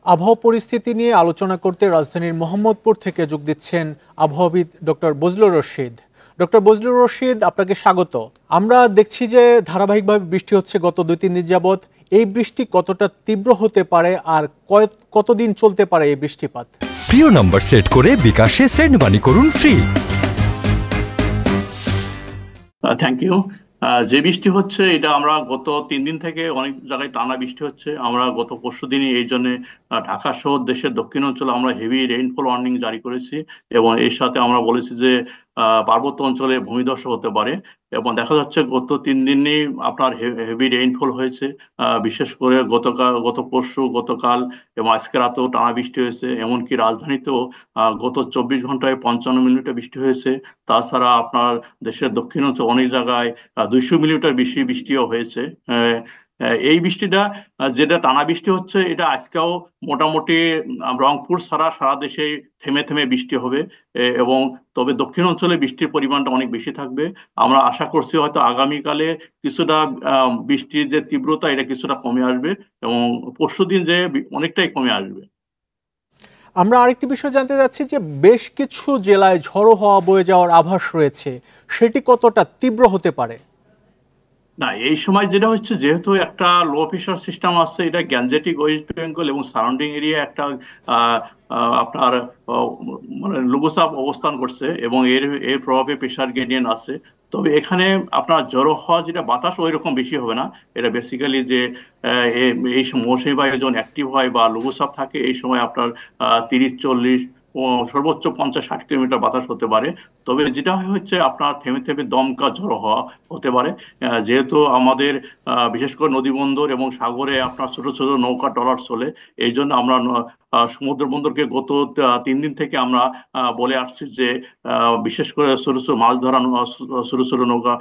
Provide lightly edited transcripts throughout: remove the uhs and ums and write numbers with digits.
আবহাওয়া পরিস্থিতি নিয়ে আলোচনা করতে রাজধানীর মোহাম্মদপুর থেকে যোগ দিচ্ছেন আবহাওয়াবিদ ডক্টর বজলুর রশিদ। ডক্টর বজলুর রশিদ, আপনাকে স্বাগত। আমরা দেখছি যে ধারাবাহিকভাবে বৃষ্টি হচ্ছে গত 2-3 দিন যাবৎ। এই বৃষ্টি কতটা তীব্র হতে পারে আর কতদিন চলতে পারে এই বৃষ্টিপাত? প্রিয় নাম্বার সেট করে বিকাশে সেন্ড মানি করুন ফ্রি। Thank you. যে বৃষ্টি হচ্ছে এটা আমরা গত 3 দিন থেকে অনেক জায়গায় টানা বৃষ্টি হচ্ছে। আমরা গত পরশুদিনই এই জন্য ঢাকা সহ দেশের দক্ষিণ অঞ্চলে আমরা হেভি রেইনফল ওয়ার্নিং জারি করেছি এবং এর সাথে আমরা বলেছি যে পার্বত্য অঞ্চলে ভূমিধস হতে পারে এবং দেখা যাচ্ছে গত 3 দিনই আপনার হেভি রেইনফল হয়েছে। বিশেষ করে গত পরশু, গতকাল এবং আজকে রাতেও টানা বৃষ্টি হয়েছে। এমনকি রাজধানীতেও গত 24 ঘন্টায় 55 মিলিমিটার বৃষ্টি হয়েছে। তাছাড়া আপনার দেশের দক্ষিণ অঞ্চল অনেক জায়গায় 200 মিলিমিটার বেশি বৃষ্টিও হয়েছে। এই বৃষ্টিটা যেটা টানা বৃষ্টি হচ্ছে এটা আজকেও মোটামুটি রংপুর ছাড়া সারা দেশে থেমে থেমে বৃষ্টি হবে এবং তবে দক্ষিণ অঞ্চলে বৃষ্টির পরিমাণটা অনেক বেশি থাকবে। আমরা আশা করছি হয়তো আগামীকালে কিছুটা বৃষ্টির যে তীব্রতা এটা কিছুটা কমে আসবে এবং পরশুদিন যে অনেকটাই কমে আসবে। আমরা আরেকটি বিষয় জানতে চাচ্ছি যে বেশ কিছু জেলায় ঝড়ো হাওয়া বয়ে যাওয়ার আভাস রয়েছে, সেটি কতটা তীব্র হতে পারে? না, এই সময় যেটা হচ্ছে যেহেতু একটা লো প্রেশার সিস্টেম আছে, এটা গ্যাঞ্জেটিক ওয়েস্ট বেঙ্গল এবং সারাউন্ডিং এরিয়া একটা আপনার মানে লঘুচাপ অবস্থান করছে এবং এর প্রভাবে প্রেশার গ্রেডিয়েন্ট আছে। তবে এখানে আপনার জড়ো হওয়া যেটা বাতাস ওই রকম বেশি হবে না। এটা বেসিক্যালি যে এই মৌসুমী বায়ু যখন অ্যাক্টিভ হয় বা লঘুচাপ থাকে এই সময় আপনার 30-40 ও সর্বোচ্চ 50-60 কিলোমিটার বাতাস হতে পারে। তবে যেটা হচ্ছে আপনার থেমে থেমে দমকা ঝড়ো হওয়া হতে পারে। যেহেতু আমাদের বিশেষ করে নদী বন্দর এবং সাগরে আপনার ছোট ছোট নৌকা ট্রলার চলে, এই জন্য আমরা সমুদ্র বন্দরকে গত 3 দিন থেকে আমরা বলে আসছি যে বিশেষ করে ছোট ছোট মাছ ধরা ছোট ছোট নৌকা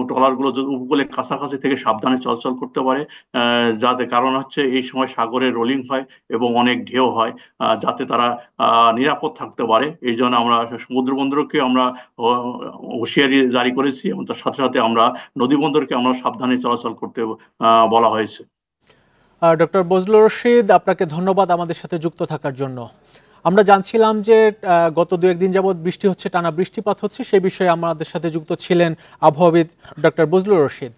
ট্রলার গুলো উপকূলের কাছাকাছি থেকে সাবধানে চলাচল করতে পারে। যাতে কারণ হচ্ছে এই সময় সাগরে রোলিং হয় এবং অনেক ঢেউ হয়, যাতে তারা নিরাপদ থাকতে পারে। এই জন্য আমরা সমুদ্র বন্দরকে আমরা হুঁশিয়ারি জারি করেছি এবং তার সাথে সাথে আমরা নদী বন্দরকে আমরা সাবধানে চলাচল করতে বলা হয়েছে। ডক্টর বজলুর রশিদ, আপনাকে ধন্যবাদ আমাদের সাথে যুক্ত থাকার জন্য। আমরা জানছিলাম যে গত 2-1 দিন যাবৎ বৃষ্টি হচ্ছে, টানা বৃষ্টিপাত হচ্ছে, সেই বিষয়ে আমাদের সাথে যুক্ত ছিলেন আবহাওয়াবিদ ডক্টর বজলুর রশিদ।